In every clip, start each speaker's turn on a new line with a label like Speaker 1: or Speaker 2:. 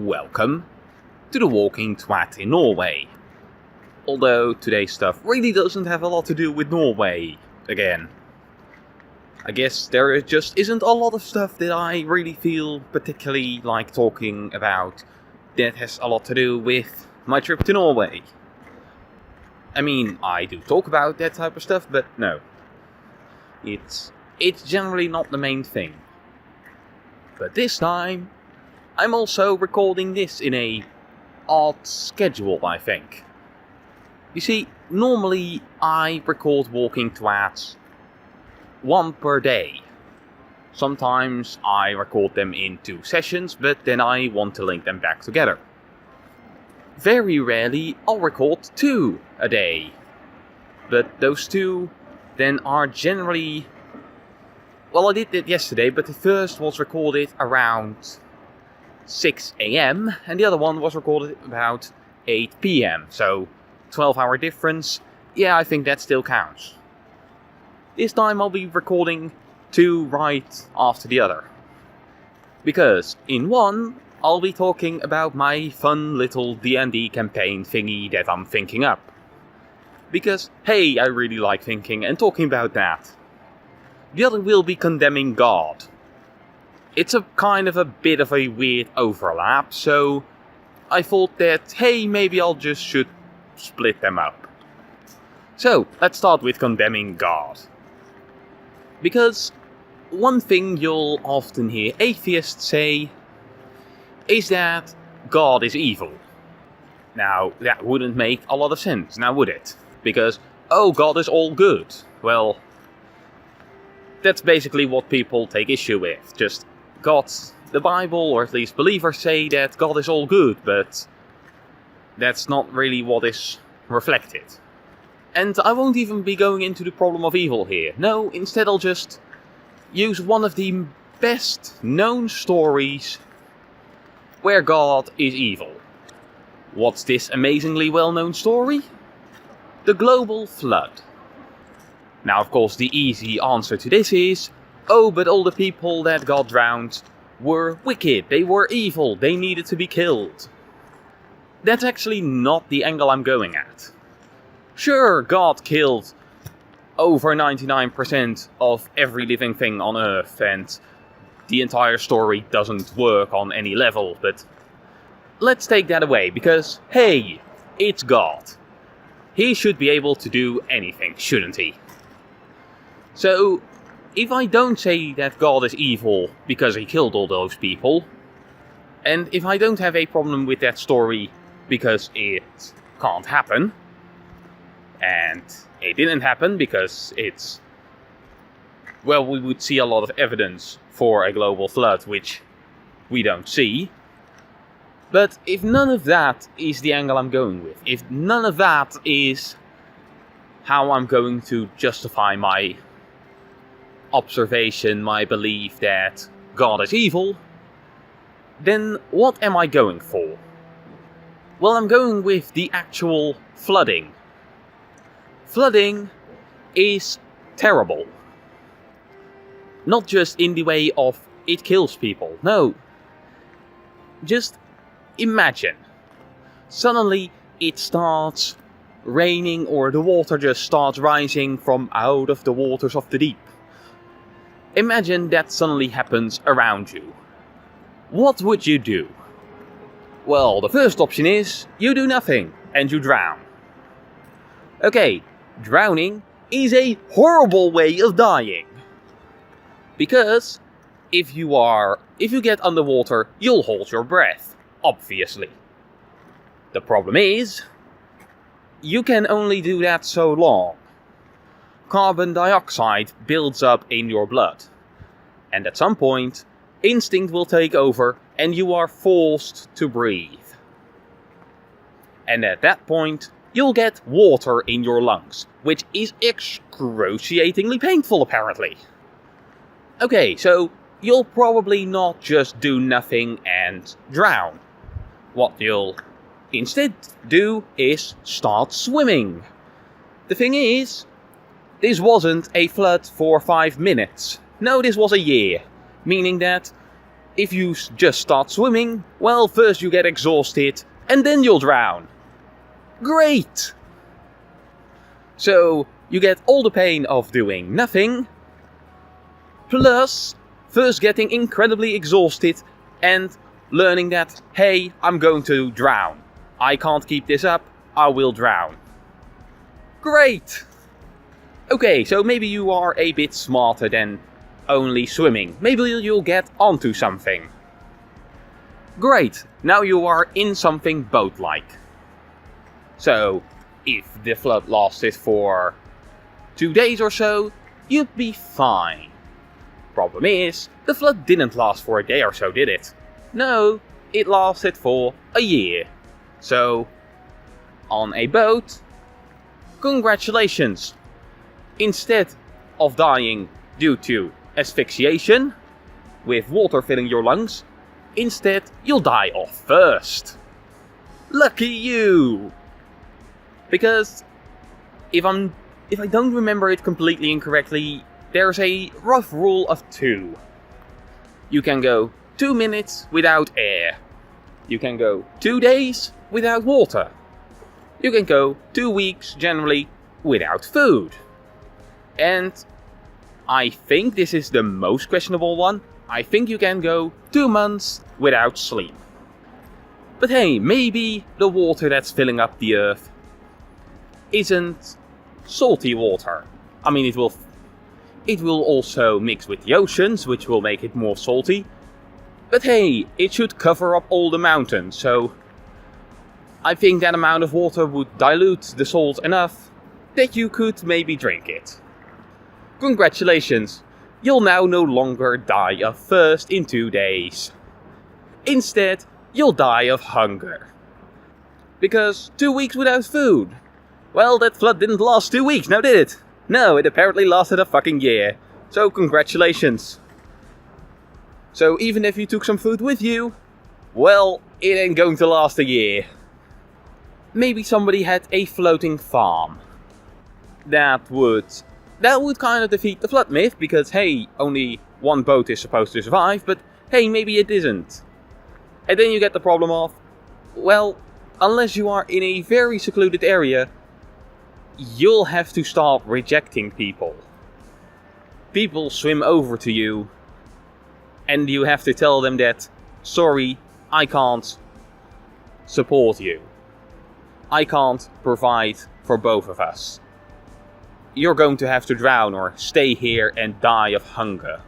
Speaker 1: Welcome to the Walking Twat in Norway. Although today's stuff really doesn't have a lot to do with Norway, again. I guess there just isn't a lot of stuff that I really feel particularly like talking about that has a lot to do with my trip to Norway. I mean, I do talk about that type of stuff, but no. It's generally not the main thing. But this time, I'm also recording this in a odd schedule, I think. You see, normally I record Walking Twats one per day. Sometimes I record them in 2 sessions, but then I want to link them back together. Very rarely I'll record 2 a day. But those 2 then are generally... Well, I did that yesterday, but the first was recorded around 6 AM, and the other one was recorded about 8 PM, so 12-hour difference. Yeah, I think that still counts. This time I'll be recording 2 right after the other. Because in one, I'll be talking about my fun little D&D campaign thingy that I'm thinking up. Because, hey, I really like thinking and talking about that. The other will be condemning God. It's a kind of a bit of a weird overlap, so I thought that, hey, maybe I'll just should split them up. So, let's start with condemning God. Because one thing you'll often hear atheists say is that God is evil. Now, that wouldn't make a lot of sense, now would it? Because, oh, God is all good. Well, that's basically what people take issue with. Just, the Bible, or at least believers, say that God is all good, but that's not really what is reflected. And I won't even be going into the problem of evil here. No, instead I'll just use one of the best known stories where God is evil. What's this amazingly well-known story? The global flood. Now, of course, the easy answer to this is, oh, but all the people that got drowned were wicked, they were evil, they needed to be killed. That's actually not the angle I'm going at. Sure, God killed over 99% of every living thing on Earth, and the entire story doesn't work on any level, but let's take that away, because, hey, it's God. He should be able to do anything, shouldn't he? So, if I don't say that God is evil because he killed all those people, and if I don't have a problem with that story because it can't happen, and it didn't happen because it's... Well, we would see a lot of evidence for a global flood, which we don't see. But if none of that is the angle I'm going with, if none of that is how I'm going to justify my observation, my belief that God is evil, then what am I going for? Well, I'm going with the actual flooding. Flooding is terrible. Not just in the way of it kills people, no. Just imagine. Suddenly it starts raining, or the water just starts rising from out of the waters of the deep. Imagine that suddenly happens around you. What would you do? Well, the first option is, you do nothing, and you drown. Okay, drowning is a horrible way of dying. Because, if you get underwater, you'll hold your breath, obviously. The problem is, you can only do that so long. Carbon dioxide builds up in your blood. And at some point, instinct will take over and you are forced to breathe. And at that point, you'll get water in your lungs, which is excruciatingly painful apparently. Okay, so you'll probably not just do nothing and drown. What you'll instead do is start swimming. The thing is, this wasn't a flood for 5 minutes. No, this was a year. Meaning that if you just start swimming, well, first you get exhausted and then you'll drown. Great! So, you get all the pain of doing nothing, plus first getting incredibly exhausted and learning that, hey, I'm going to drown. I can't keep this up, I will drown. Great! Okay, so maybe you are a bit smarter than only swimming. Maybe you'll get onto something. Great, now you are in something boat-like. So, if the flood lasted for 2 days or so, you'd be fine. Problem is, the flood didn't last for a day or so, did it? No, it lasted for a year. So, on a boat, congratulations. Instead of dying due to asphyxiation, with water filling your lungs, instead you'll die off first. Lucky you! Because if I don't remember it completely incorrectly, there's a rough rule of 2. You can go 2 minutes without air. You can go 2 days without water. You can go 2 weeks generally without food. And I think this is the most questionable one. I think you can go 2 months without sleep. But hey, maybe the water that's filling up the earth isn't salty water. I mean, it will also mix with the oceans, which will make it more salty. But hey, it should cover up all the mountains, so I think that amount of water would dilute the salt enough that you could maybe drink it. Congratulations, you'll now no longer die of thirst in 2 days. Instead, you'll die of hunger. Because 2 weeks without food. Well, that flood didn't last 2 weeks, now did it? No, it apparently lasted a fucking year. So congratulations. So even if you took some food with you, well, it ain't going to last a year. Maybe somebody had a floating farm. That would kind of defeat the flood myth, because hey, only one boat is supposed to survive, but hey, maybe it isn't. And then you get the problem of, well, unless you are in a very secluded area, you'll have to start rejecting people. People swim over to you, and you have to tell them that, sorry, I can't support you. I can't provide for both of us. You're going to have to drown or stay here and die of hunger.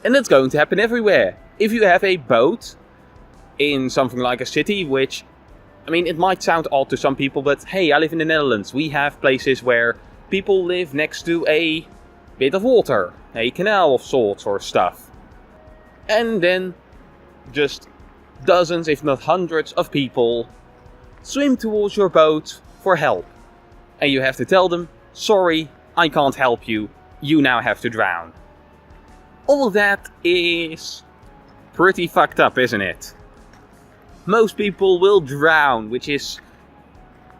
Speaker 1: And that's going to happen everywhere. If you have a boat in something like a city, which, I mean, it might sound odd to some people, but hey, I live in the Netherlands. We have places where people live next to a bit of water, a canal of sorts or stuff. And then just dozens, if not hundreds of people swim towards your boat for help. And you have to tell them, sorry, I can't help you. You now have to drown. All of that is pretty fucked up, isn't it? Most people will drown, which is,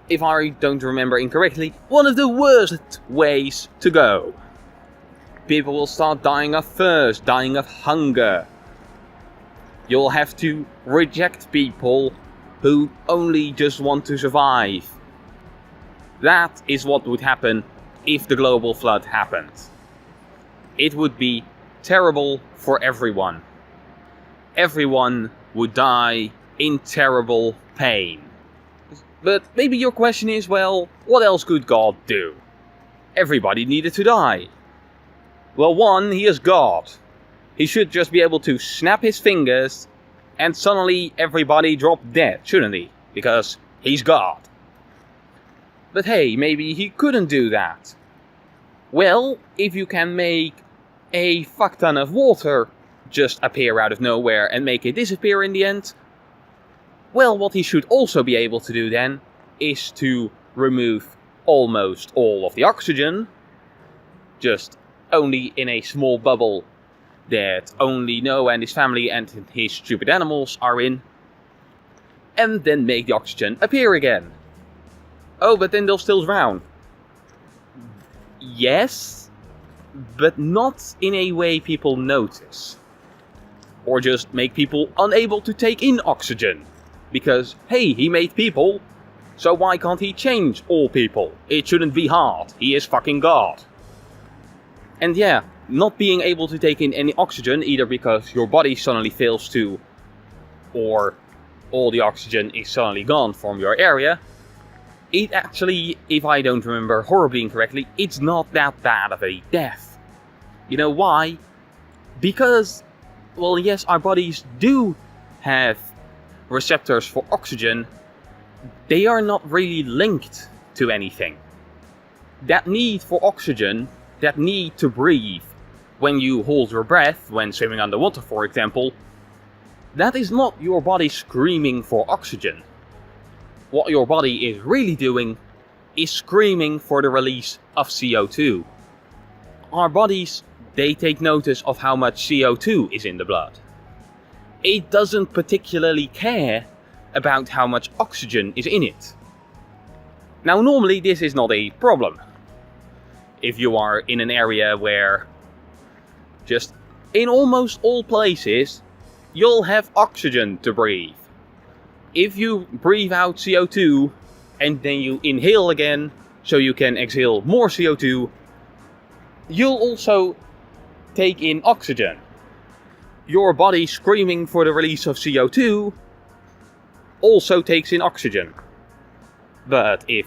Speaker 1: if I don't remember incorrectly, one of the worst ways to go. People will start dying of thirst, dying of hunger. You'll have to reject people who only just want to survive. That is what would happen if the global flood happened. It would be terrible for everyone. Everyone would die in terrible pain. But maybe your question is, well, what else could God do? Everybody needed to die. Well, one, he is God. He should just be able to snap his fingers and suddenly everybody drop dead, shouldn't he? Because he's God. But hey, maybe he couldn't do that. Well, if you can make a fuck ton of water just appear out of nowhere and make it disappear in the end, well, what he should also be able to do then is to remove almost all of the oxygen, just only in a small bubble that only Noah and his family and his stupid animals are in, and then make the oxygen appear again. Oh, but then they'll still drown. Yes, but not in a way people notice. Or just make people unable to take in oxygen. Because, hey, he made people, so why can't he change all people? It shouldn't be hard. He is fucking God. And yeah, not being able to take in any oxygen, either because your body suddenly fails to, or all the oxygen is suddenly gone from your area, it actually, if I don't remember horribly incorrectly, it's not that bad of a death. You know why? Because, well, yes, our bodies do have receptors for oxygen. They are not really linked to anything. That need for oxygen, that need to breathe when you hold your breath, when swimming underwater for example, that is not your body screaming for oxygen. What your body is really doing is screaming for the release of CO2. Our bodies, they take notice of how much CO2 is in the blood. It doesn't particularly care about how much oxygen is in it. Now normally this is not a problem. If you are in an area where just in almost all places you'll have oxygen to breathe. If you breathe out CO2 and then you inhale again so you can exhale more CO2, you'll also take in oxygen. Your body screaming for the release of CO2 also takes in oxygen. But if,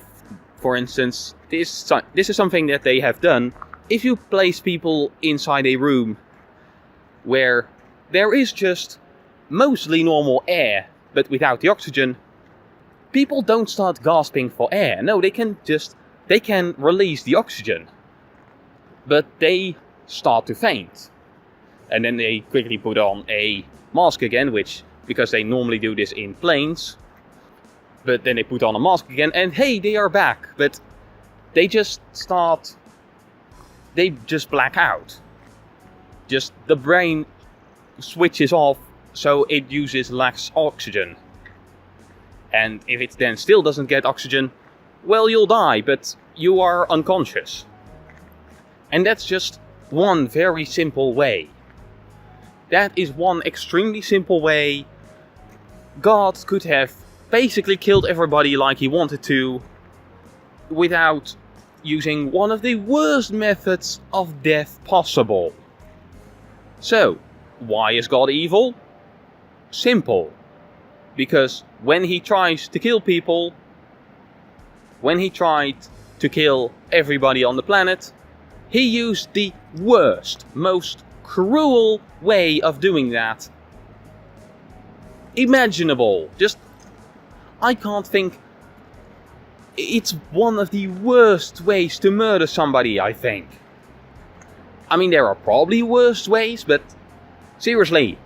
Speaker 1: for instance, this is something that they have done, if you place people inside a room where there is just mostly normal air, but without the oxygen, people don't start gasping for air. No, they can release the oxygen, but they start to faint. And then they quickly put on a mask again, which, because they normally do this in planes, but then they put on a mask again and hey, they are back, but they just black out. Just the brain switches off, so it uses less oxygen. And if it then still doesn't get oxygen, well, you'll die, but you are unconscious. And that's just one very simple way. That is one extremely simple way God could have basically killed everybody like he wanted to, without using one of the worst methods of death possible. So, why is God evil? Simple. Because when he tries to kill people, when he tried to kill everybody on the planet, he used the worst, most cruel way of doing that imaginable. I can't think. It's one of the worst ways to murder somebody, I think. I mean, there are probably worse ways, but seriously,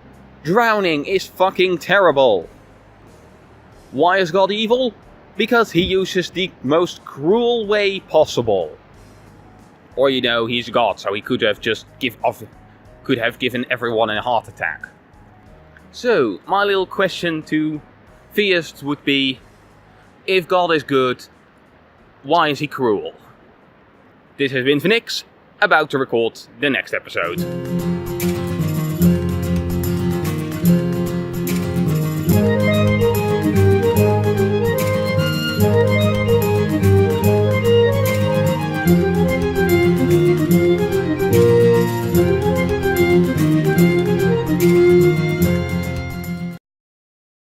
Speaker 1: drowning is fucking terrible. Why is God evil? Because he uses the most cruel way possible. Or, you know, he's God, so he could have just given everyone a heart attack. So, my little question to theists would be, if God is good, why is he cruel? This has been tWTiN, about to record the next episode.